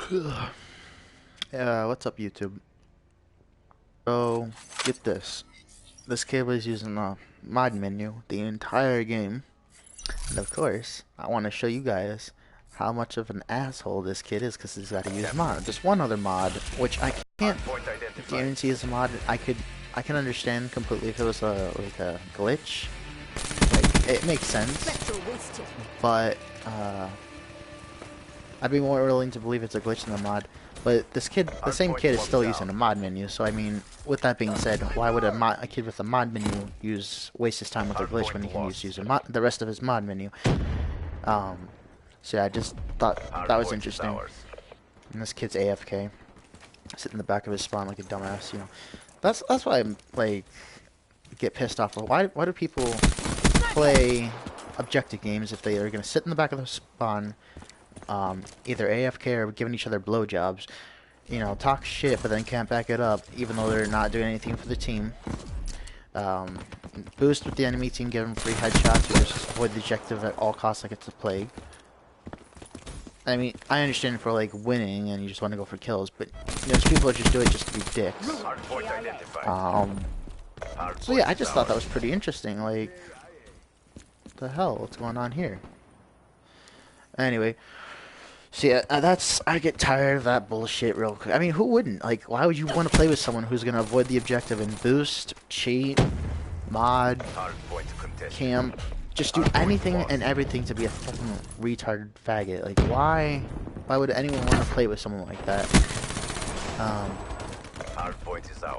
What's up, YouTube? So, get this. This kid was using the mod menu the entire game. And of course, I want to show you guys how much of an asshole this kid is because he's got to use mod. There's one other mod, which I can't guarantee is a mod. I can understand completely if it was like a glitch. Like, it makes sense. But, I'd be more willing to believe it's a glitch than a mod. But this kid, the same kid, is still using a mod menu. So I mean, with that being said, why would a kid with a mod menu waste his time with a glitch when he can use the rest of his mod menu? So yeah, I just thought that was interesting. And this kid's AFK, sitting in the back of his spawn like a dumbass. You know, that's why I'm like get pissed off. Why do people play objective games if they are gonna sit in the back of the spawn? Either AFK or giving each other blowjobs, you know, talk shit but then can't back it up even though they're not doing anything for the team. Boost with the enemy team, give them free headshots, or just avoid the objective at all costs like it's a plague. I mean, I understand for like winning and you just want to go for kills, but you know, people just do it just to be dicks. So yeah, I just thought that was pretty interesting. Like, what the hell? What's going on here? Anyway. So yeah, I get tired of that bullshit real quick. I mean, who wouldn't? Like, why would you want to play with someone who's going to avoid the objective and boost, cheat, mod, camp, just do anything and everything to be a fucking retarded faggot? Like, why would anyone want to play with someone like that?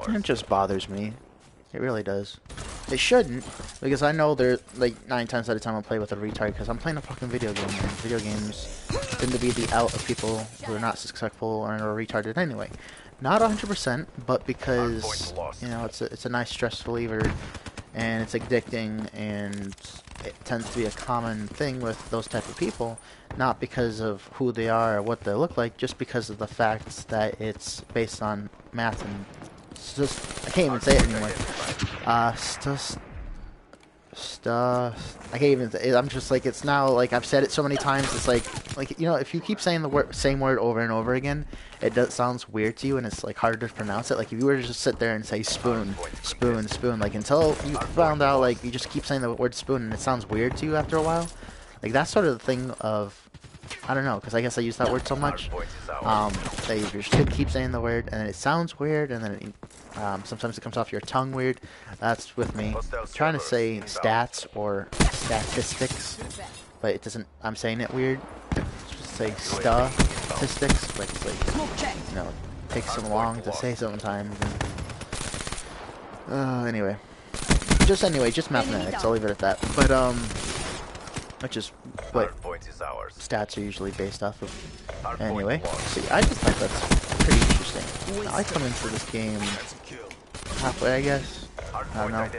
It just bothers me. It really does. It shouldn't, because I know they're like 9 times out of 10 I'll play with a retard because I'm playing a fucking video game, and video games tend to be the out of people who are not successful or are retarded anyway. Not 100%, but because you know it's a nice stress reliever, and it's addicting, and it tends to be a common thing with those type of people. Not because of who they are or what they look like, just because of the fact that it's based on math and I can't even say it anymore. I can't even. I'm just like, it's now like I've said it so many times. It's like you know, if you keep saying the same word over and over again, it sounds weird to you, and it's like harder to pronounce it. Like if you were to just sit there and say spoon, spoon, spoon, like until you found out like you just keep saying the word spoon and it sounds weird to you after a while. Like that's sort of the thing of. I don't know, because I guess I use that word so much. That you just keep saying the word, and then it sounds weird, and then it, sometimes it comes off your tongue weird. That's with me. I'm trying to say stats or statistics, but it doesn't. I'm saying it weird. Just say statistics, like it's like you know, it takes so long to say sometimes. And, anyway, just mathematics. I'll leave it at that. But which is what stats are usually based off of. Anyway, see, I just think that's pretty interesting. Now, I come into this game halfway, I guess. I don't know.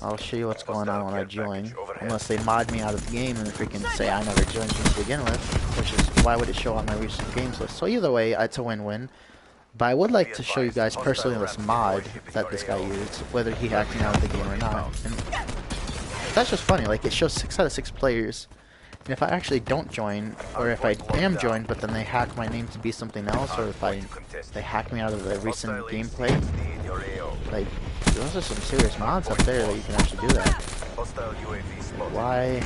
I'll show you what's going on when I join. Unless they mod me out of the game and freaking say I never joined to begin with. Which is, why would it show on my recent games list? So either way, it's a win-win. But I would like to show you guys personally this mod that this guy used, whether he hacked me out of the game or not. And that's just funny, like it shows 6 out of 6 players, and if I actually don't join, or if I am joined but then they hack my name to be something else, or if they hack me out of the recent gameplay, like, those are some serious mods up there that you can actually do that. Like, why?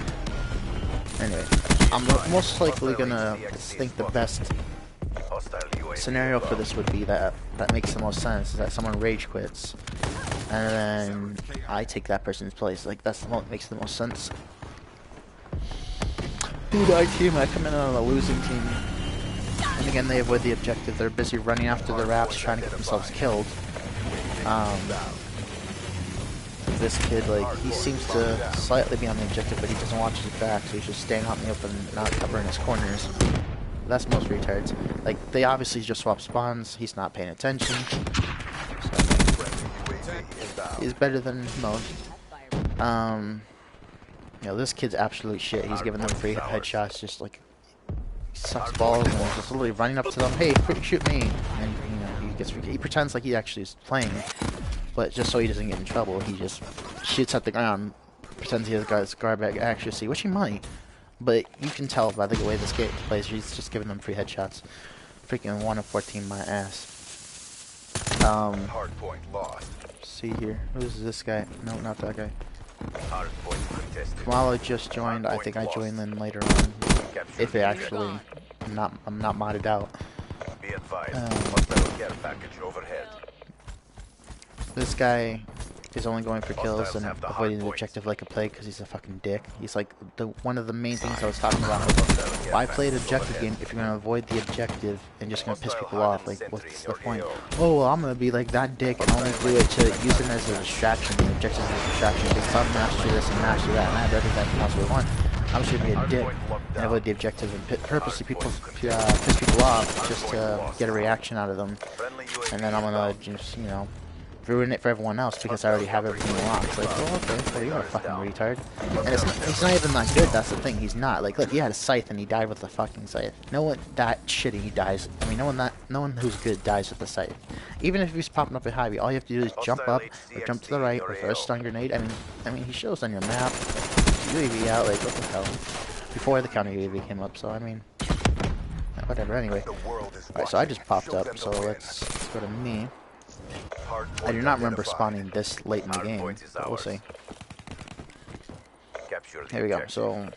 Anyway, I'm most likely gonna think the best scenario for this would be that makes the most sense, is that someone rage quits and then I take that person's place. Like that's the one that makes the most sense. Who do I team? I come in on a losing team, and again they avoid the objective. They're busy running after the wraps, trying to get themselves killed. This kid, like, he seems to slightly be on the objective, but he doesn't watch his back, so he's just staying out in the open, not covering his corners. That's most retards. Like, they obviously just swap spawns. He's not paying attention. So, he's better than most. You know, this kid's absolute shit. He's giving them free headshots, just like he sucks balls and just literally running up to them. Hey, shoot me! And you know, he pretends like he actually is playing, but just so he doesn't get in trouble, he just shoots at the ground, pretends he has got his guard back accuracy, which he might. But you can tell by the way this game plays, he's just giving them free headshots. Freaking 1 of 14, my ass. See here. Who's this guy? No, not that guy. Kamalo just joined. I think I joined in later on. If it actually, I'm not modded out. This guy is only going for kills and avoiding the objective like a plague because he's a fucking dick. He's like one of the main things I was talking about. Why play an objective game if you're gonna avoid the objective and just gonna piss people off? Like, what's the point? Oh, well, I'm gonna be like that dick and only do it to use it as a distraction. The objective is a distraction because I'm master this and master that, and I have everything I possibly want. I'm just gonna be a dick and avoid the objective and purposely piss people off just to get a reaction out of them, and then I'm gonna just, you know, ruin it for everyone else because I already have everything locked. It's like, well, okay, well, you're a fucking retard. And he's not even that good, that's the thing, he's not. Like, look, he had a scythe and he died with a fucking scythe. No one that shitty dies, I mean, no one who's good dies with a scythe. Even if he's popping up behind you, all you have to do is jump up, or jump to the right, or throw a stun grenade. I mean, he shows on your map, UAV out, like, what the hell. Before the counter UAV came up, so I mean, whatever, anyway. Alright, so I just popped up, so let's go to me. I do not remember spawning this late in the game, but we'll see. Here we go. So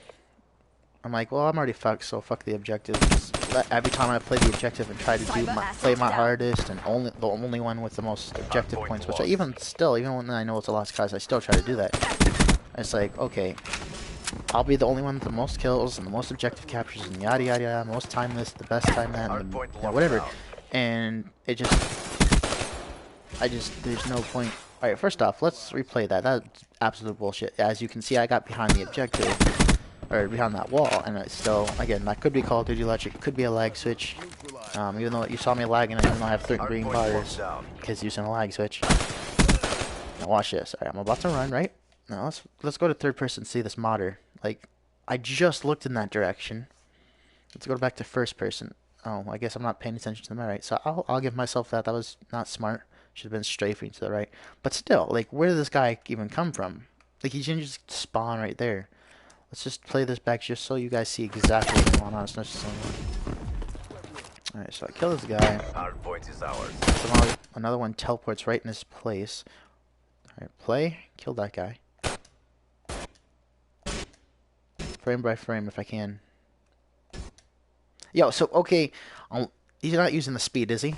I'm like, well, I'm already fucked, so fuck the objective. Every time I play the objective and try to play my hardest and the only one with the most objective points, which even when I know it's a lost cause, I still try to do that. It's like, okay, I'll be the only one with the most kills and the most objective captures and yada yada yada, most time this, the best time that, and you know, whatever. And it there's no point. Alright, first off, let's replay that. That's absolute bullshit. As you can see, I got behind the objective, or behind that wall, and it's still, again, that could be Call of Duty logic, it could be a lag switch. Even though you saw me lagging, even though I have 13 green bars, because using a lag switch. Now watch this. Alright, I'm about to run, right? Now let's go to third person, see this modder. Like, I just looked in that direction. Let's go back to first person. Oh, I guess I'm not paying attention to my right, so I'll give myself that. That was not smart. Should have been strafing to the right. But still, like, where did this guy even come from? Like, he didn't just spawn right there. Let's just play this back just so you guys see exactly what's going on. It's not just alright, so I kill this guy. Somehow another one teleports right in his place. Alright, play. Kill that guy. Frame by frame if I can. Yo, so, okay, he's not using the speed, is he?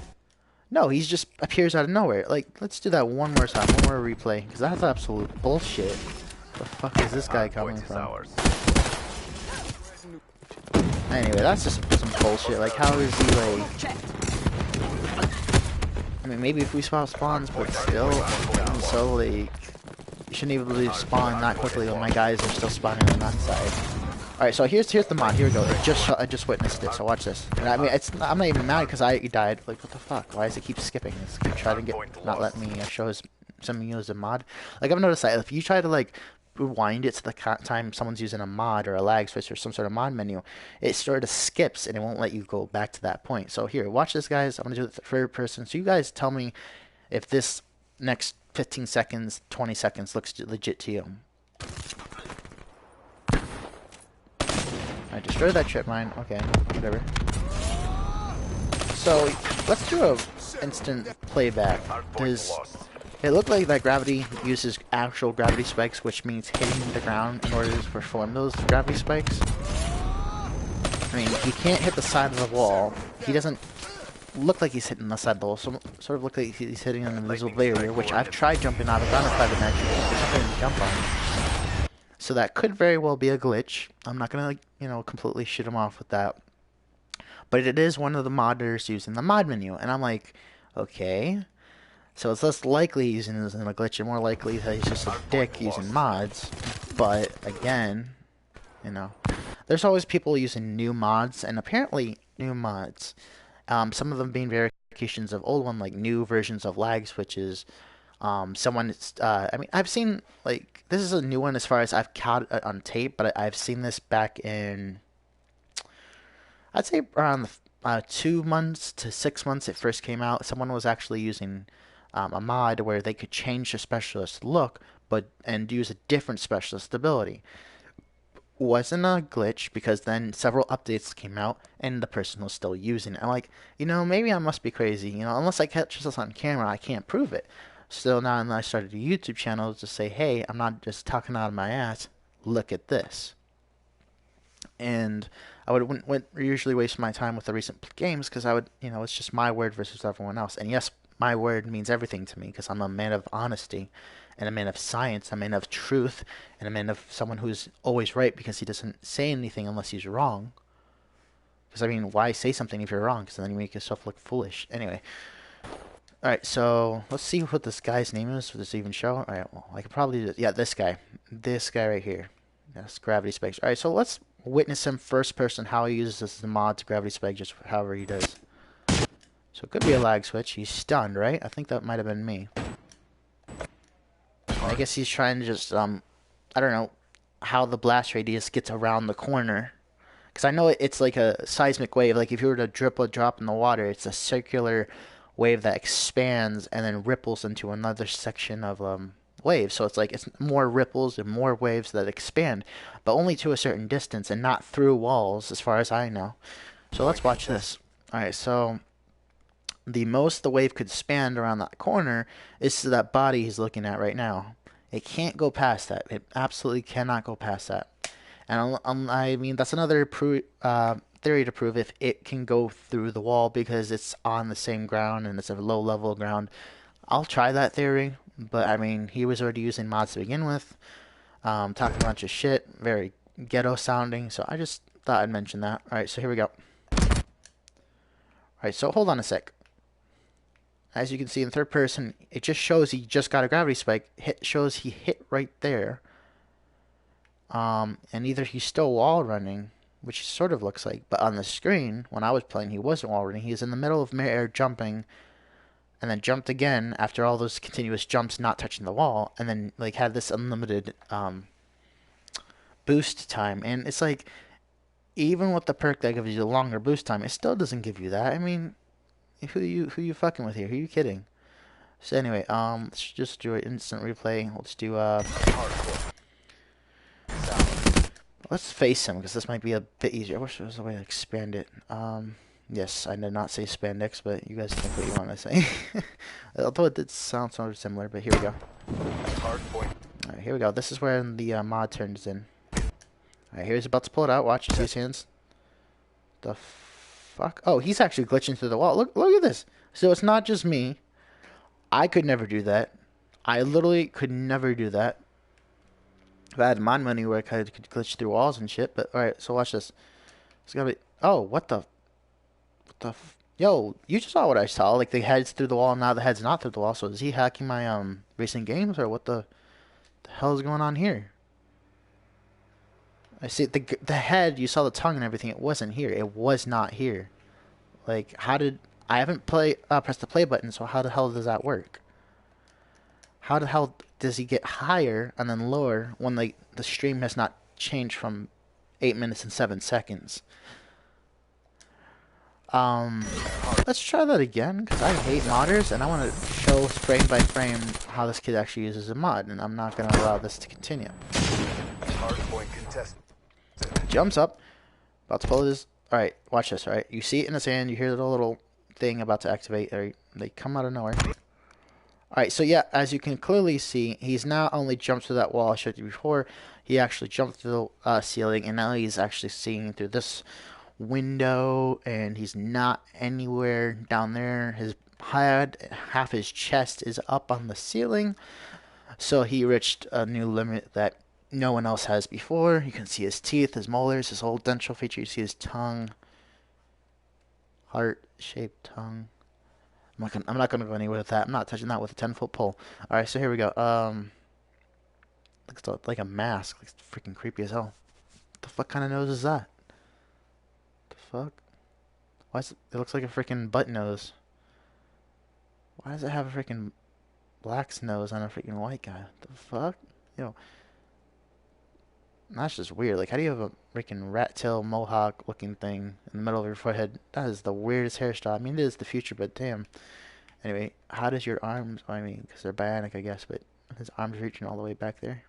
No, he just appears out of nowhere. Like, let's do that one more time, one more replay, because that's absolute bullshit. Where the fuck is this guy coming from? Anyway, that's just some bullshit. Like, how is he, like... I mean, maybe if we swap spawns, but still, so, like... You shouldn't even really spawn that quickly when my guys are still spawning on that side. Alright, so here's the mod. Here we go. I just witnessed it, so watch this. And I mean, I'm not even mad because I died. Like, what the fuck? Why does it keep skipping? It's keep trying to not let me show something as a mod. Like, I've noticed that if you try to, like, rewind it to the time someone's using a mod or a lag switch or some sort of mod menu, it sort of skips and it won't let you go back to that point. So here, watch this, guys. I'm going to do it third person. So you guys tell me if this next 15 seconds, 20 seconds looks legit to you. I destroyed that trip mine. Okay, whatever. So let's do a instant playback. Does it look like that gravity uses actual gravity spikes, which means hitting the ground in order to perform those gravity spikes? I mean, he can't hit the side of the wall. He doesn't look like he's hitting the side of the wall. So sort of look like he's hitting an invisible barrier, which I've tried jumping out of on a private match. There's nothing to jump on. So that could very well be a glitch. I'm not gonna, you know, completely shit him off with that. But it is one of the modders using the mod menu. And I'm like, okay. So it's less likely using this in a glitch and more likely that he's just a dick using mods. But again, you know, there's always people using new mods, and apparently new mods. Some of them being verifications of old one, like new versions of lag switches. I mean, I've seen, like, this is a new one as far as I've caught it on tape, but I've seen this back in, I'd say around 2 months to 6 months it first came out. Someone was actually using a mod where they could change the specialist look, and use a different specialist ability. wasn't a glitch because then several updates came out and the person was still using it. I'm like, maybe I must be crazy. Unless I catch this on camera, I can't prove it. So now I started a YouTube channel to say, hey, I'm not just talking out of my ass. Look at this. And I wouldn't usually waste my time with the recent games because I would, it's just my word versus everyone else. And yes, my word means everything to me because I'm a man of honesty and a man of science, a man of truth, and a man of someone who's always right because he doesn't say anything unless he's wrong. Because, I mean, why say something if you're wrong? Because then you make yourself look foolish. Anyway. Alright, so let's see what this guy's name is. Does this even show? Alright, well, I could probably do this. Yeah, this guy. This guy right here. That's Gravity Spikes. Alright, so let's witness him first person how he uses this as a mod to Gravity Spike, just however he does. So it could be a lag switch. He's stunned, right? I think that might have been me. I guess he's trying to just, I don't know how the blast radius gets around the corner. Because I know it's like a seismic wave. Like if you were to drip a drop in the water, it's a circular wave that expands and then ripples into another section of waves. So it's like it's more ripples and more waves that expand, but only to a certain distance and not through walls, as far as I know. So let's watch this. Alright, so the most the wave could span around that corner is to that body he's looking at right now. It can't go past that. It absolutely cannot go past that. And I mean, that's another theory to prove if it can go through the wall because it's on the same ground and it's a low level ground. I'll try that theory, but I mean, he was already using mods to begin with, talking a bunch of shit, very ghetto sounding, so I just thought I'd mention that. Alright, so here we go. Alright, so hold on a sec. As you can see in third person, it just shows he just got a gravity spike. Shows he hit right there. And either he's still wall running, which sort of looks like, but on the screen, when I was playing, he wasn't wall running. He was in the middle of mid-air jumping, and then jumped again after all those continuous jumps not touching the wall, and then like had this unlimited boost time. And it's like, even with the perk that gives you the longer boost time, it still doesn't give you that. I mean, who you fucking with here? Who are you kidding? So anyway, let's just do an instant replay. Let's do let's face him because this might be a bit easier. I wish there was a way to expand it. Yes, I did not say spandex, but you guys think what you want to say. Although it did sound sort of similar, but here we go. Alright, here we go. This is where the mod turns in. Alright, here's about to pull it out. Watch, see his hands. The fuck? Oh, he's actually glitching through the wall. Look at this. So it's not just me. I could never do that. I literally could never do that. If I had my money where I could glitch through walls and shit. But alright, so watch this. It's gonna be. Oh, what the? Yo, you just saw what I saw. Like the head's through the wall, and now the head's not through the wall. So is he hacking my recent games, or what the hell is going on here? I see the head. You saw the tongue and everything. It wasn't here. It was not here. Like, how did I haven't pressed the play button? So how the hell does that work? How the hell does he get higher and then lower when the stream has not changed from 8 minutes and 7 seconds? Let's try that again because I hate modders and I want to show frame by frame how this kid actually uses a mod, and I'm not going to allow this to continue. Jumps up, about to pull this. All right, watch this. All right, you see it in his hand. You hear the little thing about to activate. They come out of nowhere. Alright, so yeah, as you can clearly see, he's not only jumped through that wall I showed you before, he actually jumped through the ceiling, and now he's actually seeing through this window, and he's not anywhere down there. His head, half his chest is up on the ceiling, so he reached a new limit that no one else has before. You can see his teeth, his molars, his whole dental feature. You see his tongue, heart-shaped tongue. I'm not gonna go anywhere with that. I'm not touching that with a 10-foot pole. All right, so here we go. Looks like a mask. Looks freaking creepy as hell. What the fuck kind of nose is that? The fuck? Why is it? It looks like a freaking butt nose. Why does it have a freaking black's nose on a freaking white guy? What the fuck? Yo. That's just weird. Like, how do you have a freaking rat tail mohawk looking thing in the middle of your forehead? That is the weirdest hairstyle. I mean, it is the future, but damn. Anyway, how does your arms, I mean, because they're bionic, I guess, but his arms reaching all the way back there.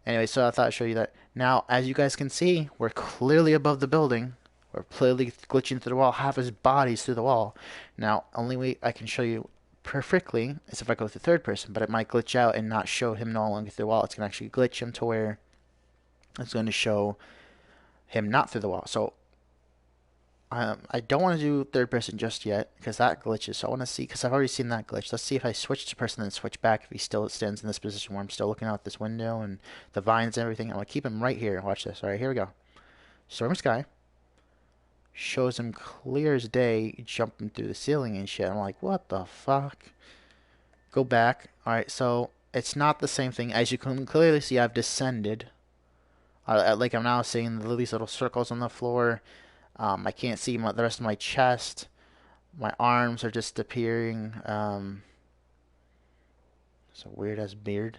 Anyway, so I thought I'd show you that. Now, as you guys can see, we're clearly above the building. We're clearly glitching through the wall. Half his body's through the wall. Now, only way I can show you perfectly is if I go to third person, but it might glitch out and not show him no longer through the wall. It's going to actually glitch him to where it's going to show him not through the wall. So I don't want to do third person just yet because that glitches. So I want to see, because I've already seen that glitch. Let's see if I switch to person and switch back, if he still stands in this position where I'm still looking out this window and the vines and everything. I'm going to keep him right here. Watch this. All right, here we go. Stormy Sky shows him clear as day jumping through the ceiling and shit. I'm like, what the fuck? Go back. All right, so it's not the same thing. As you can clearly see, I've descended. Like I'm now seeing these little circles on the floor. I can't see the rest of my chest. My arms are just appearing. It's a weird ass beard.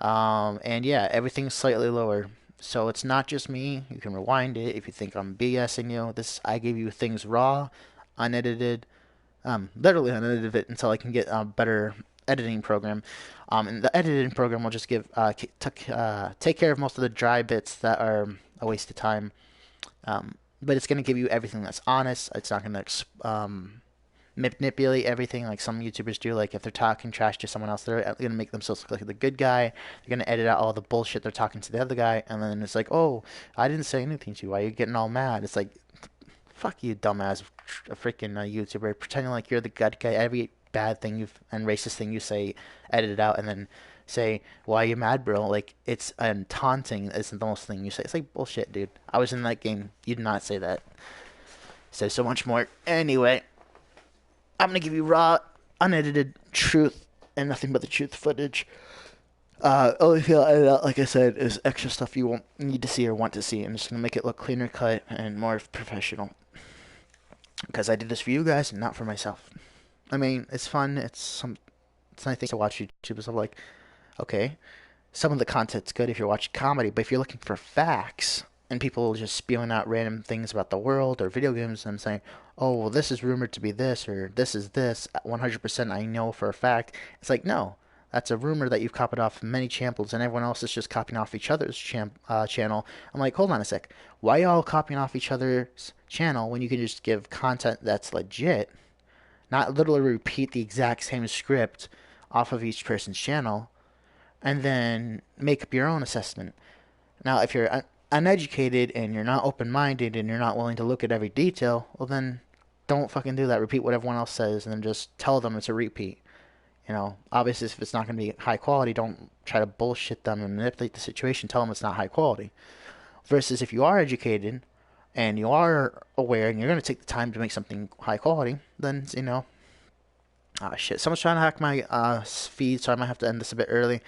And yeah, everything's slightly lower. So it's not just me. You can rewind it if you think I'm BSing you. This, I gave you things raw, unedited, literally unedited it until I can get a better editing program. And the editing program will just give take care of most of the dry bits that are a waste of time. But it's going to give you everything that's honest. It's not going to manipulate everything like some YouTubers do. Like if they're talking trash to someone else, they're going to make themselves look like the good guy. They're going to edit out all the bullshit they're talking to the other guy. And then it's like, oh, I didn't say anything to you. Why are you getting all mad? It's like, fuck you, dumbass freaking YouTuber. Pretending like you're the good guy. Every bad thing and racist thing you say, edit it out and then say, why are you mad, bro? Like, it's taunting isn't the most thing you say. It's like, bullshit, dude. I was in that game. You did not say that. Say so much more. Anyway, I'm going to give you raw, unedited truth and nothing but the truth footage. Only thing I'll edit out, like I said, is extra stuff you won't need to see or want to see. I'm just going to make it look cleaner cut and more professional. Because I did this for you guys and not for myself. I mean, it's fun. It's nice thing to watch YouTube. So I'm like, okay, some of the content's good if you're watching comedy, but if you're looking for facts and people just spewing out random things about the world or video games and saying, oh, well, this is rumored to be this or this is this, 100% I know for a fact. It's like, no, that's a rumor that you've copied off many channels and everyone else is just copying off each other's channel. I'm like, hold on a sec. Why are y'all copying off each other's channel when you can just give content that's legit? Not literally repeat the exact same script off of each person's channel and then make up your own assessment. Now, if you're uneducated and you're not open-minded and you're not willing to look at every detail, well then don't fucking do that. Repeat what everyone else says and then just tell them it's a repeat. You know, obviously if it's not going to be high quality, don't try to bullshit them and manipulate the situation. Tell them it's not high quality. Versus if you are educated and you are aware and you're going to take the time to make something high quality, then, you know, shit, someone's trying to hack my feed, so I might have to end this a bit early.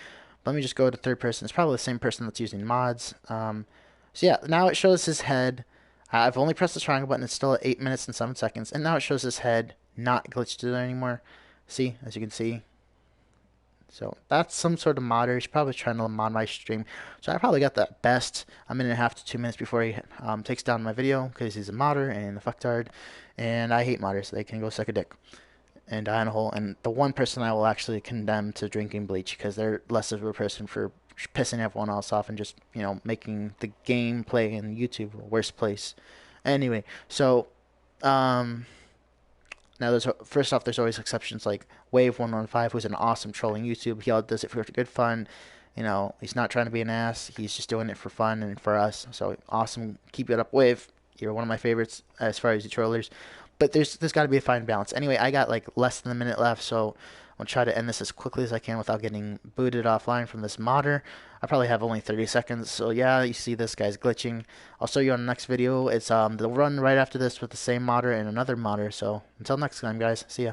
Let me just go to third person. It's probably the same person that's using mods. So yeah, now it shows his head. I've only pressed the triangle button. It's still at 8 minutes and 7 seconds. And now it shows his head not glitched there anymore. See, as you can see. So that's some sort of modder. He's probably trying to mod my stream. So I probably got that best a minute and a half to 2 minutes before he takes down my video because he's a modder and a fucktard. And I hate modders. They can go suck a dick and die in a hole. And the one person I will actually condemn to drinking bleach because they're less of a person for pissing everyone else off and just, you know, making the gameplay in YouTube a worse place. Anyway, so now first off, there's always exceptions like Wave115, who's an awesome trolling YouTube. He all does it for good fun. You know, he's not trying to be an ass. He's just doing it for fun and for us. So awesome. Keep it up, Wave. You're one of my favorites as far as you trollers. But there's got to be a fine balance. Anyway, I got like less than a minute left, so I'll try to end this as quickly as I can without getting booted offline from this modder. I probably have only 30 seconds, so yeah, you see this guy's glitching. I'll show you on the next video. It's the run right after this with the same modder and another modder. So until next time, guys, see ya.